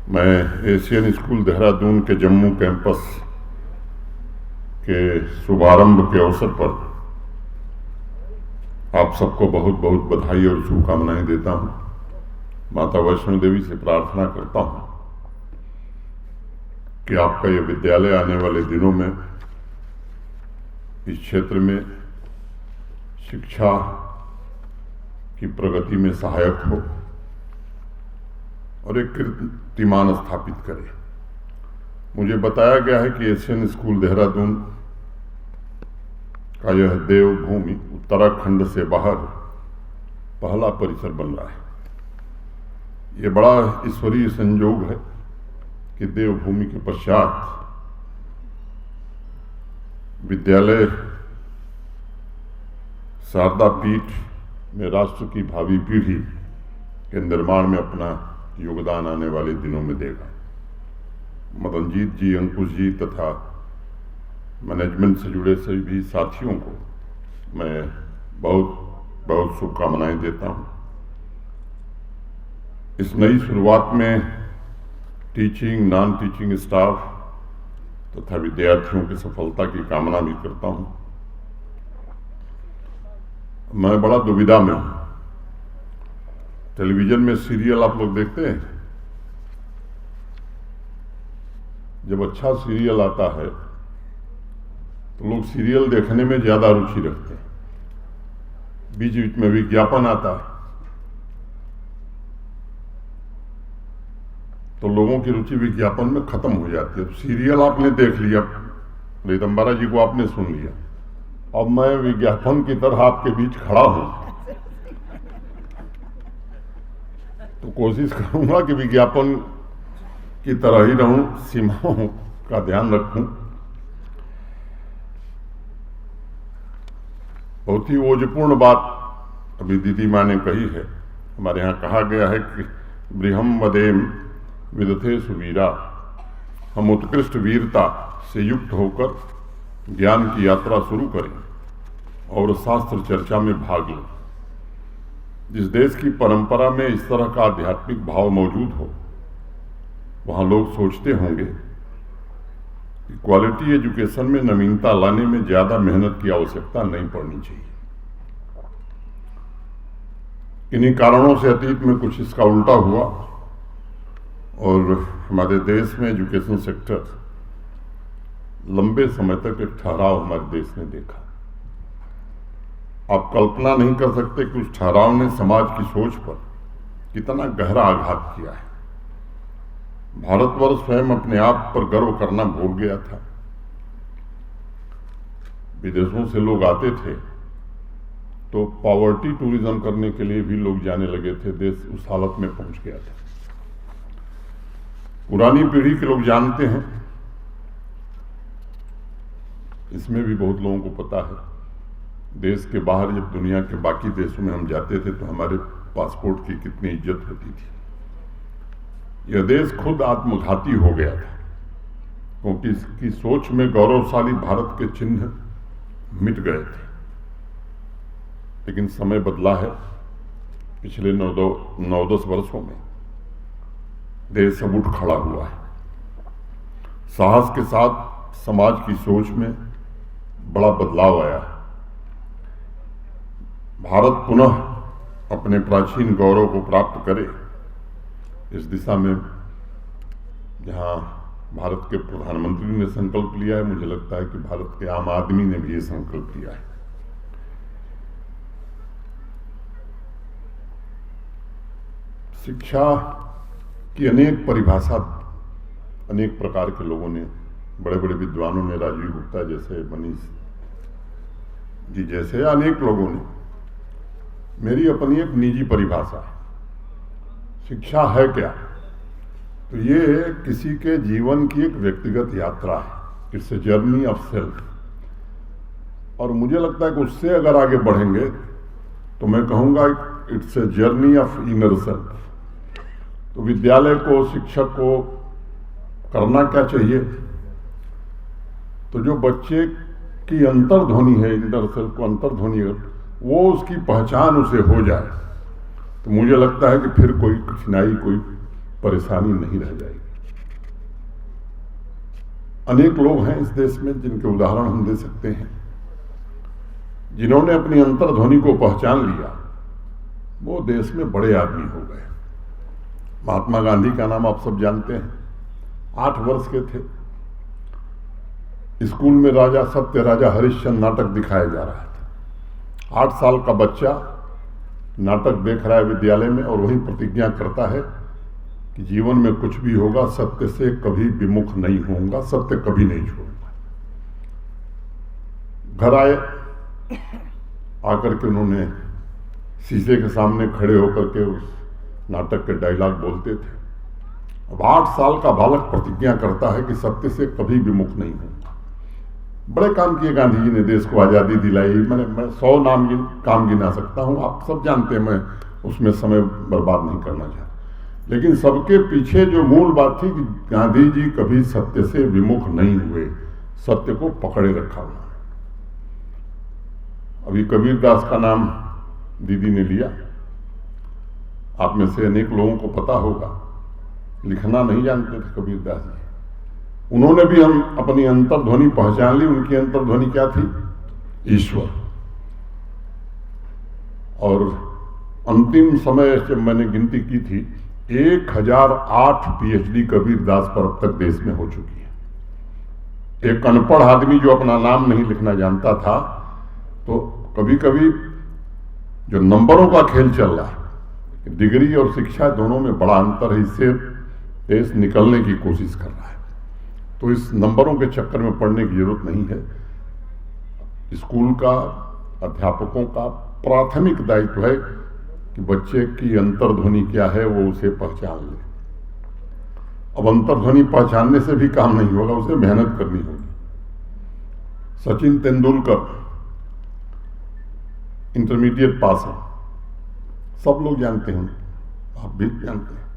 मैं Asian school Dehradun के Jammu campus के शुभारंभ के अवसर पर आप सबको बहुत बहुत बधाई और शुभकामनाएं देता हूं। माता वैष्णो देवी से प्रार्थना करता हूं कि आपका यह विद्यालय आने वाले दिनों में इस क्षेत्र में शिक्षा की प्रगति में सहायक हो और एक कीर्तिमान स्थापित करे। मुझे बताया गया है कि एशियन स्कूल देहरादून का यह देवभूमि उत्तराखंड से बाहर पहला परिसर बन रहा है। यह बड़ा ईश्वरीय संयोग है कि देवभूमि के पश्चात विद्यालय शारदा पीठ में राष्ट्र की भावी पीढ़ी के निर्माण में अपना योगदान आने वाले दिनों में देगा। मदनजीत जी, अंकुश जी तथा मैनेजमेंट से जुड़े सभी साथियों को मैं बहुत बहुत शुभकामनाएं देता हूं। इस नई शुरुआत में टीचिंग, नॉन टीचिंग स्टाफ तथा विद्यार्थियों की सफलता की कामना भी करता हूं। मैं बड़ा दुविधा में हूं। टेलीविजन में सीरियल आप लोग देखते हैं? जब अच्छा सीरियल आता है तो लोग सीरियल देखने में ज्यादा रुचि रखते हैं। बीच बीच में विज्ञापन आता है तो लोगों की रुचि विज्ञापन में खत्म हो जाती है। तो सीरियल आपने देख लिया, रीतम्बारा जी को आपने सुन लिया, अब मैं विज्ञापन की तरह आपके बीच खड़ा हूं तो कोशिश करूंगा कि विज्ञापन की तरह ही रहूं, सीमाओं का ध्यान रखूं। बहुत ही ओजपूर्ण बात अभी दीदी माँ ने कही है। हमारे यहाँ कहा गया है कि बृहम वदेम विदथे सुवीरा, हम उत्कृष्ट वीरता से युक्त होकर ज्ञान की यात्रा शुरू करें और शास्त्र चर्चा में भाग लें। जिस देश की परंपरा में इस तरह का आध्यात्मिक भाव मौजूद हो वहां लोग सोचते होंगे कि क्वालिटी एजुकेशन में नवीनता लाने में ज्यादा मेहनत की आवश्यकता नहीं पड़नी चाहिए। इन्हीं कारणों से अतीत में कुछ इसका उल्टा हुआ और हमारे देश में एजुकेशन सेक्टर लंबे समय तक एक ठहराव हमारे देश ने देखा। आप कल्पना नहीं कर सकते कि उस ठहराव ने समाज की सोच पर कितना गहरा आघात किया है। भारतवर्ष स्वयं अपने आप पर गर्व करना भूल गया था। विदेशों से लोग आते थे तो पॉवर्टी टूरिज्म करने के लिए भी लोग जाने लगे थे। देश उस हालत में पहुंच गया था। पुरानी पीढ़ी के लोग जानते हैं, इसमें भी बहुत लोगों को पता है, देश के बाहर जब दुनिया के बाकी देशों में हम जाते थे तो हमारे पासपोर्ट की कितनी इज्जत होती थी। यह देश खुद आत्मघाती हो गया था क्योंकि इसकी सोच में गौरवशाली भारत के चिन्ह मिट गए थे। लेकिन समय बदला है। पिछले 9-10 वर्षों में देश अब उठ खड़ा हुआ है। साहस के साथ समाज की सोच में बड़ा बदलाव आया है। भारत पुनः अपने प्राचीन गौरव को प्राप्त करे, इस दिशा में जहां भारत के प्रधानमंत्री ने संकल्प लिया है, मुझे लगता है कि भारत के आम आदमी ने भी ये संकल्प लिया है। शिक्षा की अनेक परिभाषा अनेक प्रकार के लोगों ने, बड़े बड़े विद्वानों ने, राजीव गुप्ता जैसे, मनीष जी जैसे अनेक लोगों ने, मेरी अपनी एक निजी परिभाषा है। शिक्षा है क्या? तो ये किसी के जीवन की एक व्यक्तिगत यात्रा है। It's a journey of self. और मुझे लगता है कि उससे अगर आगे बढ़ेंगे तो मैं कहूँगा it's a journey of inner self. तो विद्यालय को, शिक्षक को करना क्या चाहिए? तो जो बच्चे की अंतर्ध्वनि है, इनर सेल्फ को अंतर्ध्वनि है, वो उसकी पहचान उसे हो जाए तो मुझे लगता है कि फिर कोई कठिनाई, कोई परेशानी नहीं रह जाएगी। अनेक लोग हैं इस देश में जिनके उदाहरण हम दे सकते हैं, जिन्होंने अपनी अंतर्ध्वनि को पहचान लिया, वो देश में बड़े आदमी हो गए। महात्मा गांधी का नाम आप सब जानते हैं। 8 वर्ष के थे, स्कूल में राजा सत्य राजा हरिश्चंद्र नाटक दिखाया जा रहा था। 8 साल का बच्चा नाटक देख रहा है विद्यालय में, और वही प्रतिज्ञा करता है कि जीवन में कुछ भी होगा सत्य से कभी विमुख नहीं होऊंगा, सत्य कभी नहीं छोड़ूंगा। घर आए, आकर के उन्होंने शीशे के सामने खड़े होकर के उस नाटक के डायलॉग बोलते थे। अब 8 साल का बालक प्रतिज्ञा करता है कि सत्य से कभी विमुख नहीं होगा। बड़े काम किए गांधी जी ने, देश को आज़ादी दिलाई। मैं 100 काम गिना सकता हूं, आप सब जानते हैं, मैं उसमें समय बर्बाद नहीं करना चाहता। लेकिन सबके पीछे जो मूल बात थी कि गांधी जी कभी सत्य से विमुख नहीं हुए, सत्य को पकड़े रखा उन्होंने। अभी कबीरदास का नाम दीदी ने लिया, आप में से अनेक लोगों को पता होगा, लिखना नहीं जानते थे कबीरदास जी। उन्होंने भी हम अपनी अंतर्ध्वनि पहचान ली। उनकी अंतर्ध्वनि क्या थी? ईश्वर। और अंतिम समय जब मैंने गिनती की थी, 1008 PhD कबीरदास पर अब तक देश में हो चुकी है। एक अनपढ़ आदमी जो अपना नाम नहीं लिखना जानता था, तो कभी कभी जो नंबरों का खेल चल रहा है, डिग्री और शिक्षा दोनों में बड़ा अंतर है, इससे देश निकलने की कोशिश कर रहा है। तो इस नंबरों के चक्कर में पड़ने की जरूरत नहीं है। स्कूल का, अध्यापकों का प्राथमिक दायित्व है कि बच्चे की अंतर्ध्वनि क्या है वो उसे पहचान ले। अब अंतर्ध्वनि पहचानने से भी काम नहीं होगा, उसे मेहनत करनी होगी। सचिन तेंदुलकर इंटरमीडिएट पास है, सब लोग जानते हैं, आप भी जानते हैं।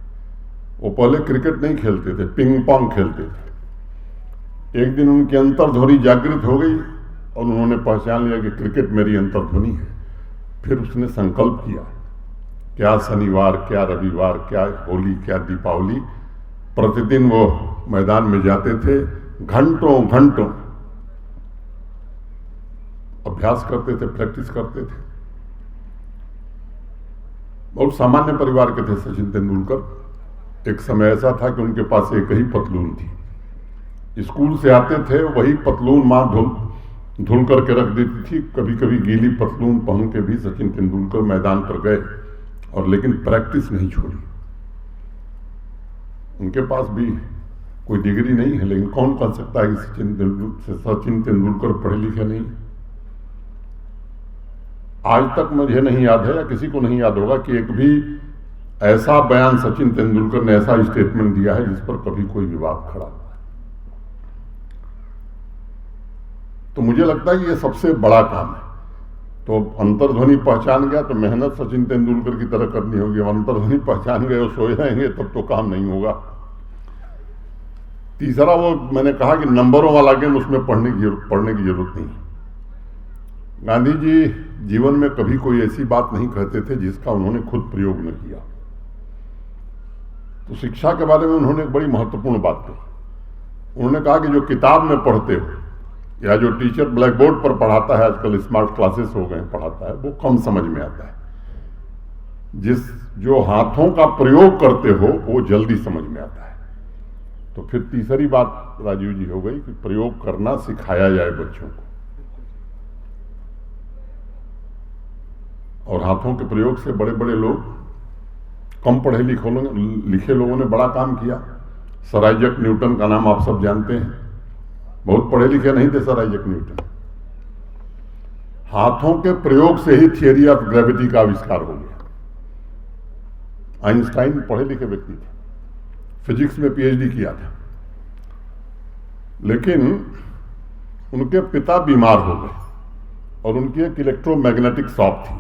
वो पहले क्रिकेट नहीं खेलते थे, पिंग पोंग खेलते थे। एक दिन उनकी अंतर्ध्वनि जागृत हो गई और उन्होंने पहचान लिया कि क्रिकेट मेरी अंतर्ध्वनि है। फिर उसने संकल्प किया, क्या शनिवार, क्या रविवार, क्या होली, क्या दीपावली, प्रतिदिन वो मैदान में जाते थे, घंटों घंटों अभ्यास करते थे, प्रैक्टिस करते थे। बहुत सामान्य परिवार के थे सचिन तेंदुलकर। एक समय ऐसा था कि उनके पास एक ही पतलून थी। स्कूल से आते थे, वही पतलून मां धुल करके रख देती थी। कभी कभी गीली पतलून पहन के भी सचिन तेंदुलकर मैदान पर गए, और लेकिन प्रैक्टिस नहीं छोड़ी। उनके पास भी कोई डिग्री नहीं है, लेकिन कौन कह सकता है कि सचिन तेंदुलकर पढ़े लिखे नहीं। आज तक मुझे नहीं याद है, या किसी को नहीं याद होगा, कि एक भी ऐसा बयान सचिन तेंदुलकर ने, ऐसा स्टेटमेंट दिया है जिस पर कभी कोई विवाद खड़ा हुआ। तो मुझे लगता है कि ये सबसे बड़ा काम है। तो अंतर्ध्वनि पहचान गया तो मेहनत सचिन तेंदुलकर की तरह करनी होगी। अंतर्ध्वनि पहचान गए और सोए रहेंगे तब तो काम नहीं होगा। तीसरा, वो मैंने कहा कि नंबरों वाला गेम, उसमें पढ़ने की जरूरत नहीं। गांधी जी जीवन में कभी कोई ऐसी बात नहीं कहते थे जिसका उन्होंने खुद प्रयोग न किया। तो शिक्षा के बारे में उन्होंने एक बड़ी महत्वपूर्ण बात कही। उन्होंने कहा कि जो किताब में पढ़ते हो, या जो टीचर ब्लैक बोर्ड पर पढ़ाता है, आजकल स्मार्ट क्लासेस हो गए पढ़ाता है, वो कम समझ में आता है। जो हाथों का प्रयोग करते हो वो जल्दी समझ में आता है। तो फिर तीसरी बात राजीव जी हो गई कि प्रयोग करना सिखाया जाए बच्चों को, और हाथों के प्रयोग से बड़े बड़े लोग, कम पढ़े लिखे लोगों ने बड़ा काम किया। सर आइजैक न्यूटन का नाम आप सब जानते हैं, बहुत पढ़े लिखे नहीं थे सर आइजैक न्यूटन। हाथों के प्रयोग से ही थियरी ऑफ ग्रेविटी का आविष्कार हो गया। आइंस्टाइन पढ़े लिखे व्यक्ति थे, फिजिक्स में PhD किया था, लेकिन उनके पिता बीमार हो गए और उनकी एक इलेक्ट्रोमैग्नेटिक शॉप थी।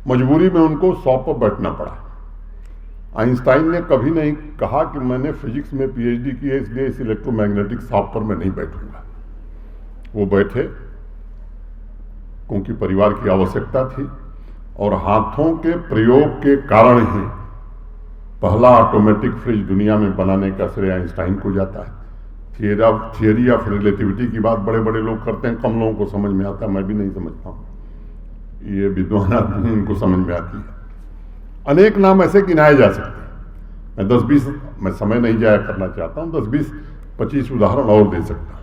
मजबूरी में उनको शॉप पर बैठना पड़ा। आइंस्टाइन ने कभी नहीं कहा कि मैंने फिजिक्स में PhD की है इसलिए इस इलेक्ट्रोमैग्नेटिक शॉप पर मैं नहीं बैठूंगा। वो बैठे क्योंकि परिवार की आवश्यकता थी। और हाथों के प्रयोग के कारण ही पहला ऑटोमेटिक फ्रिज दुनिया में बनाने का श्रेय आइंस्टाइन को जाता है। थियरी ऑफ रिलेटिविटी की बात बड़े बड़े लोग करते हैं, कम लोगों को समझ में आता है, मैं भी नहीं समझता हूँ, ये विद्वान आदमी इनको समझ में आती है। अनेक नाम ऐसे गिनाए जा सकते हैं, मैं 10-20 मैं समय नहीं जाया करना चाहता हूँ, 10-20-25 उदाहरण और दे सकता हूँ।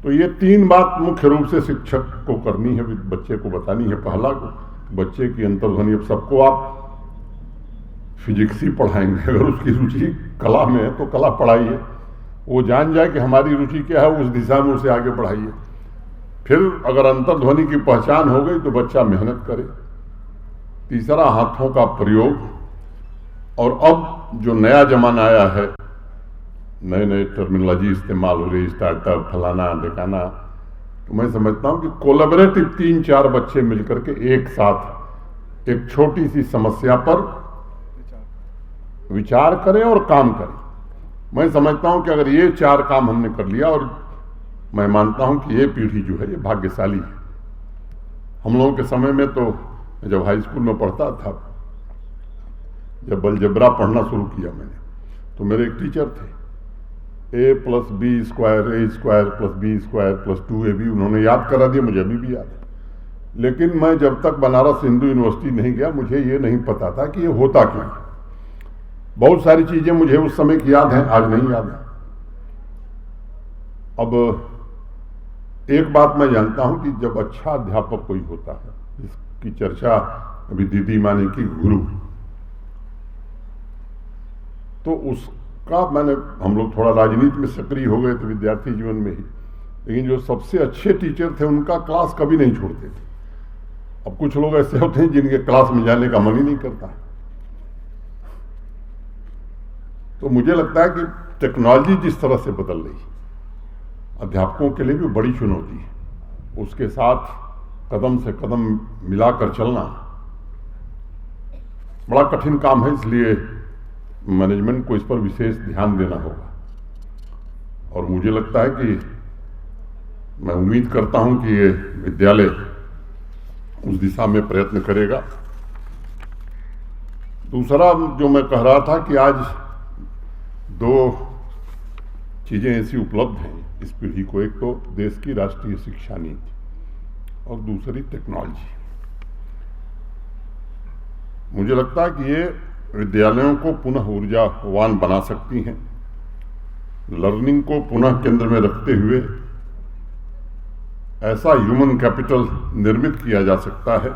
तो ये 3 बात मुख्य रूप से शिक्षक को करनी है, बच्चे को बतानी है। पहला, बच्चे की अंतर्ध्वनि, अब सबको आप फिजिक्स ही पढ़ाएंगे, अगर उसकी रुचि कला में है तो कला पढ़ाइए, वो जान जाए कि हमारी रुचि क्या है, उस दिशा में उसे आगे बढ़ाइए। फिर अगर अंतर्ध्वनि की पहचान हो गई तो बच्चा मेहनत करे। तीसरा, हाथों का प्रयोग। और अब जो नया जमाना आया है, नए नए टर्मिनोलॉजी इस्तेमाल हो रही, स्टार्टअप, फलाना ढिकाना, तो मैं समझता हूँ कि कोलैबोरेटिव 3-4 बच्चे मिलकर के एक साथ एक छोटी सी समस्या पर विचार करें और काम करें। मैं समझता हूं कि अगर ये 4 काम हमने कर लिया, और मैं मानता हूं कि ये पीढ़ी जो है ये भाग्यशाली है। हम लोगों के समय में तो जब हाई स्कूल में पढ़ता था, जब अलजेब्रा पढ़ना शुरू किया मैंने, तो मेरे एक टीचर थे, a+b² a² + b² + 2ab, उन्होंने याद करा दिया, मुझे अभी भी याद है। लेकिन मैं जब तक बनारस हिंदू यूनिवर्सिटी नहीं गया, मुझे ये नहीं पता था कि ये होता क्यों है। बहुत सारी चीजें मुझे उस समय की याद हैं, आज नहीं याद है। अब एक बात मैं जानता हूं कि जब अच्छा अध्यापक कोई होता है, जिसकी चर्चा अभी दीदी माँ ने की, गुरु, तो उसका हम लोग थोड़ा राजनीति में सक्रिय हो गए थे विद्यार्थी जीवन में ही, लेकिन जो सबसे अच्छे टीचर थे उनका क्लास कभी नहीं छोड़ते थे। अब कुछ लोग ऐसे होते हैं जिनके क्लास में जाने का मन ही नहीं करता है। तो मुझे लगता है कि टेक्नोलॉजी जिस तरह से बदल रही है, अध्यापकों के लिए भी बड़ी चुनौती है। उसके साथ कदम से कदम मिलाकर चलना बड़ा कठिन काम है, इसलिए मैनेजमेंट को इस पर विशेष ध्यान देना होगा। और मुझे लगता है कि मैं उम्मीद करता हूं कि ये विद्यालय उस दिशा में प्रयत्न करेगा। दूसरा जो मैं कह रहा था कि आज 2 चीजें ऐसी उपलब्ध हैं इस पीढ़ी को, एक तो देश की राष्ट्रीय शिक्षा नीति और दूसरी टेक्नोलॉजी। मुझे लगता है कि ये विद्यालयों को पुनः ऊर्जावान बना सकती हैं, लर्निंग को पुनः केंद्र में रखते हुए ऐसा ह्यूमन कैपिटल निर्मित किया जा सकता है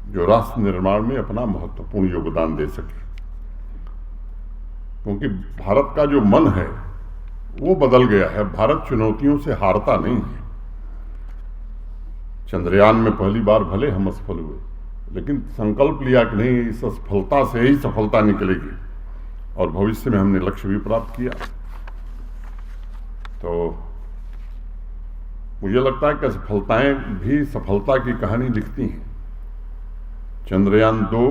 जो राष्ट्र निर्माण में अपना महत्वपूर्ण योगदान दे सके। क्योंकि भारत का जो मन है वो बदल गया है, भारत चुनौतियों से हारता नहीं है। चंद्रयान में पहली बार भले हम असफल हुए, लेकिन संकल्प लिया कि नहीं, इस असफलता से ही सफलता निकलेगी, और भविष्य में हमने लक्ष्य भी प्राप्त किया। तो मुझे लगता है कि असफलताएं भी सफलता की कहानी लिखती हैं। चंद्रयान 2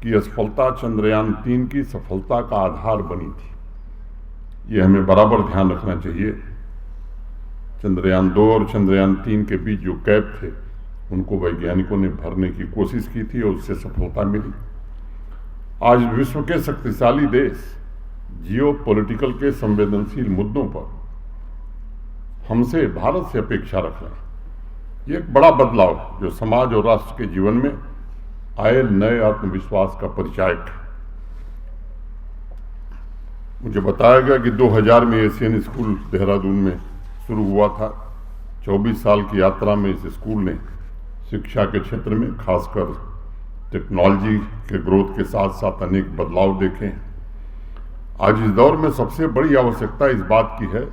की असफलता चंद्रयान 3 की सफलता का आधार बनी थी, ये हमें बराबर ध्यान रखना चाहिए। चंद्रयान 2 और चंद्रयान 3 के बीच जो गैप थे उनको वैज्ञानिकों ने भरने की कोशिश की थी और उससे सफलता मिली। आज विश्व के शक्तिशाली देश जियो पॉलिटिकल के संवेदनशील मुद्दों पर हमसे, भारत से अपेक्षा रख रहे हैं। ये एक बड़ा बदलाव जो समाज और राष्ट्र के जीवन में आए नए आत्मविश्वास का परिचायक है। मुझे बताया गया कि 2000 में एशियन स्कूल देहरादून में शुरू हुआ था। 24 साल की यात्रा में इस स्कूल ने शिक्षा के क्षेत्र में, खासकर टेक्नोलॉजी के ग्रोथ के साथ साथ अनेक बदलाव देखे हैं। आज इस दौर में सबसे बड़ी आवश्यकता इस बात की है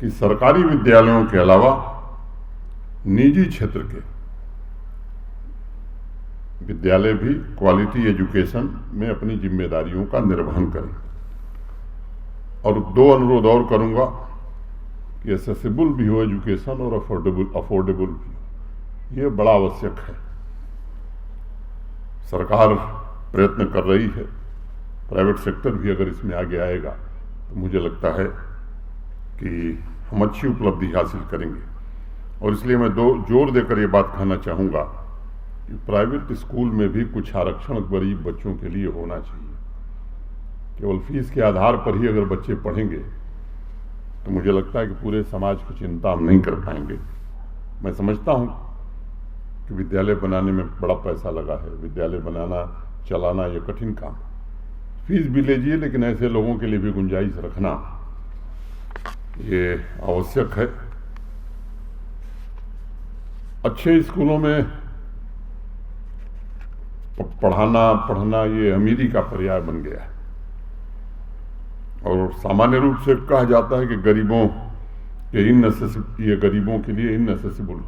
कि सरकारी विद्यालयों के अलावा निजी क्षेत्र के विद्यालय भी क्वालिटी एजुकेशन में अपनी जिम्मेदारियों का निर्वहन करें। और 2 अनुरोध और करूंगा कि एक्सेसिबल भी हो एजुकेशन और अफोर्डेबल भी हो, ये बड़ा आवश्यक है। सरकार प्रयत्न कर रही है, प्राइवेट सेक्टर भी अगर इसमें आगे आएगा तो मुझे लगता है कि हम अच्छी उपलब्धि हासिल करेंगे। और इसलिए मैं जोर देकर ये बात कहना चाहूँगा कि प्राइवेट स्कूल में भी कुछ आरक्षण गरीब बच्चों के लिए होना चाहिए। केवल फीस के आधार पर ही अगर बच्चे पढ़ेंगे तो मुझे लगता है कि पूरे समाज की चिंता हम नहीं कर पाएंगे। मैं समझता हूँ कि विद्यालय बनाने में बड़ा पैसा लगा है, विद्यालय बनाना चलाना ये कठिन काम, फीस भी लीजिए, लेकिन ऐसे लोगों के लिए भी गुंजाइश रखना ये आवश्यक है। अच्छे स्कूलों में पढ़ना ये अमीरी का पर्याय बन गया है और सामान्य रूप से कहा जाता है कि गरीबों के लिए इनएसेसिबल।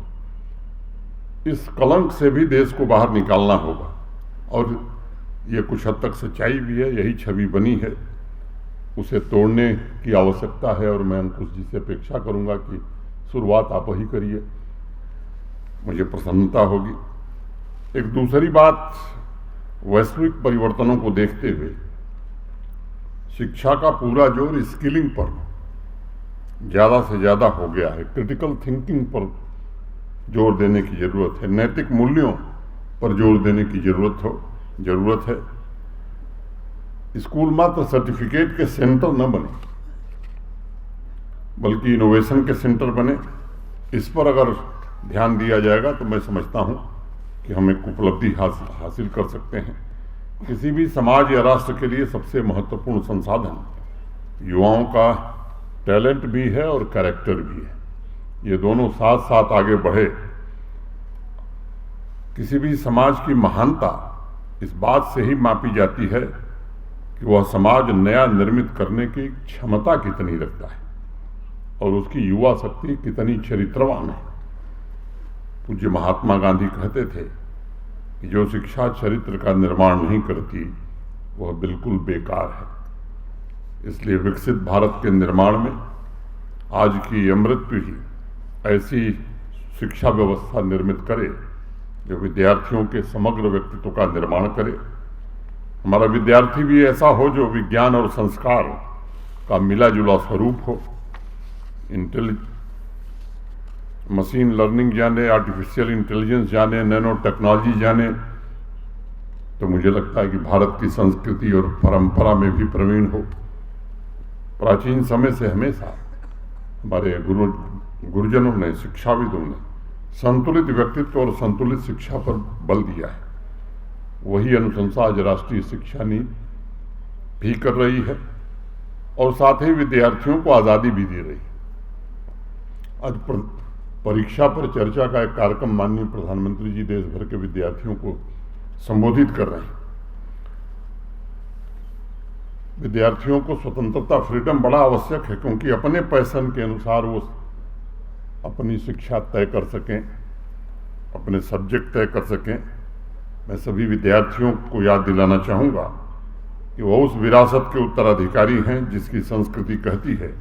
इस कलंक से भी देश को बाहर निकालना होगा और ये कुछ हद तक सच्चाई भी है, यही छवि बनी है, उसे तोड़ने की आवश्यकता है। और मैं अंकुश जी से अपेक्षा करूंगा कि शुरुआत आप ही करिए, मुझे प्रसन्नता होगी। एक दूसरी बात, वैश्विक परिवर्तनों को देखते हुए शिक्षा का पूरा जोर स्किलिंग पर ज़्यादा से ज़्यादा हो गया है। क्रिटिकल थिंकिंग पर जोर देने की ज़रूरत है, नैतिक मूल्यों पर जोर देने की ज़रूरत है। स्कूल मात्र सर्टिफिकेट के सेंटर न बने बल्कि इनोवेशन के सेंटर बने। इस पर अगर ध्यान दिया जाएगा तो मैं समझता हूँ कि हम एक उपलब्धि हासिल कर सकते हैं। किसी भी समाज या राष्ट्र के लिए सबसे महत्वपूर्ण संसाधन युवाओं का टैलेंट भी है और कैरेक्टर भी है। ये दोनों साथ साथ आगे बढ़े। किसी भी समाज की महानता इस बात से ही मापी जाती है कि वह समाज नया निर्मित करने की क्षमता कितनी रखता है और उसकी युवा शक्ति कितनी चरित्रवान है। पूज्य महात्मा गांधी कहते थे कि जो शिक्षा चरित्र का निर्माण नहीं करती वह बिल्कुल बेकार है। इसलिए विकसित भारत के निर्माण में आज की अमृत पीढ़ी ऐसी शिक्षा व्यवस्था निर्मित करे जो विद्यार्थियों के समग्र व्यक्तित्व का निर्माण करे। हमारा विद्यार्थी भी ऐसा हो जो विज्ञान और संस्कार का मिला जुला स्वरूप हो, मशीन लर्निंग जाने, आर्टिफिशियल इंटेलिजेंस जाने, नैनो टेक्नोलॉजी जाने। तो मुझे लगता है कि भारत की संस्कृति और परंपरा में भी प्रवीण हो। प्राचीन समय से हमेशा हमारे गुरुजनों ने, शिक्षाविदों ने संतुलित व्यक्तित्व और संतुलित शिक्षा पर बल दिया है। वही अनुशंसा आज राष्ट्रीय शिक्षा नीति भी कर रही है और साथ ही विद्यार्थियों को आज़ादी भी दे रही है। आज परीक्षा पर चर्चा का एक कार्यक्रम माननीय प्रधानमंत्री जी देश भर के विद्यार्थियों को संबोधित कर रहे हैं। विद्यार्थियों को स्वतंत्रता, फ्रीडम बड़ा आवश्यक है, क्योंकि अपने पैशन के अनुसार वो अपनी शिक्षा तय कर सकें, अपने सब्जेक्ट तय कर सकें। मैं सभी विद्यार्थियों को याद दिलाना चाहूँगा कि वो उस विरासत के उत्तराधिकारी हैं जिसकी संस्कृति कहती है,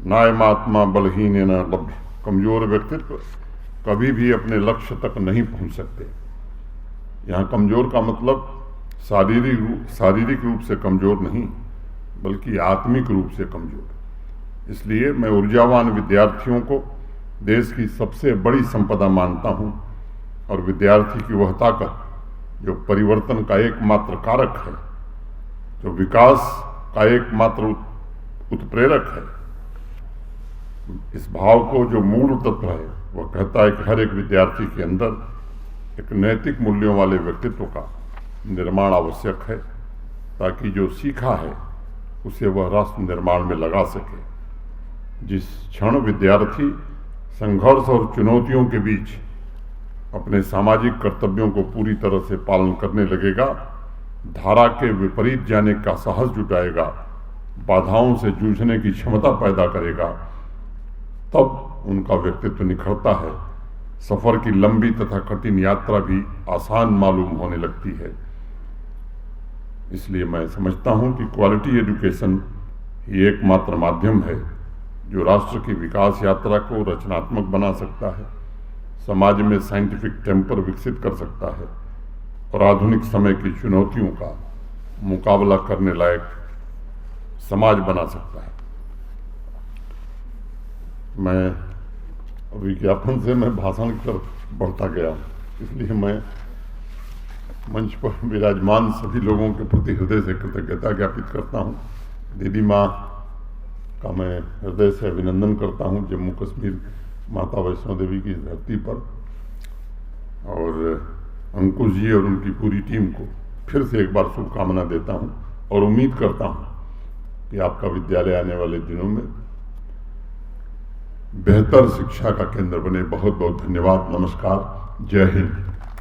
नायमात्मा बलहीन न लभ्य। कमजोर व्यक्तित्व कभी भी अपने लक्ष्य तक नहीं पहुँच सकते। यहाँ कमजोर का मतलब शारीरिक रूप से कमजोर नहीं, बल्कि आत्मिक रूप से कमजोर। इसलिए मैं ऊर्जावान विद्यार्थियों को देश की सबसे बड़ी संपदा मानता हूँ और विद्यार्थी की वह ताकत जो परिवर्तन का एकमात्र कारक है, जो विकास का एकमात्र उत्प्रेरक है, इस भाव को जो मूल तत्व है, वह कहता है कि हर एक विद्यार्थी के अंदर एक नैतिक मूल्यों वाले व्यक्तित्व का निर्माण आवश्यक है, ताकि जो सीखा है उसे वह राष्ट्र निर्माण में लगा सके। जिस क्षण विद्यार्थी संघर्ष और चुनौतियों के बीच अपने सामाजिक कर्तव्यों को पूरी तरह से पालन करने लगेगा, धारा के विपरीत जाने का साहस जुटाएगा, बाधाओं से जूझने की क्षमता पैदा करेगा, तब उनका व्यक्तित्व निखरता है। सफर की लंबी तथा कठिन यात्रा भी आसान मालूम होने लगती है। इसलिए मैं समझता हूं कि क्वालिटी एजुकेशन ही एकमात्र माध्यम है जो राष्ट्र की विकास यात्रा को रचनात्मक बना सकता है, समाज में साइंटिफिक टेम्पर विकसित कर सकता है और आधुनिक समय की चुनौतियों का मुकाबला करने लायक समाज बना सकता है। मैं विज्ञापन से मैं भाषण की तरफ बढ़ता गया, इसलिए मैं मंच पर विराजमान सभी लोगों के प्रति हृदय से कृतज्ञता ज्ञापित करता हूँ। दीदी माँ का मैं हृदय से अभिनंदन करता हूँ जम्मू कश्मीर माता वैष्णो देवी की धरती पर, और अंकुश जी और उनकी पूरी टीम को फिर से एक बार शुभकामना देता हूँ और उम्मीद करता हूँ कि आपका विद्यालय आने वाले दिनों में बेहतर शिक्षा का केंद्र बने। बहुत बहुत धन्यवाद। नमस्कार। जय हिंद।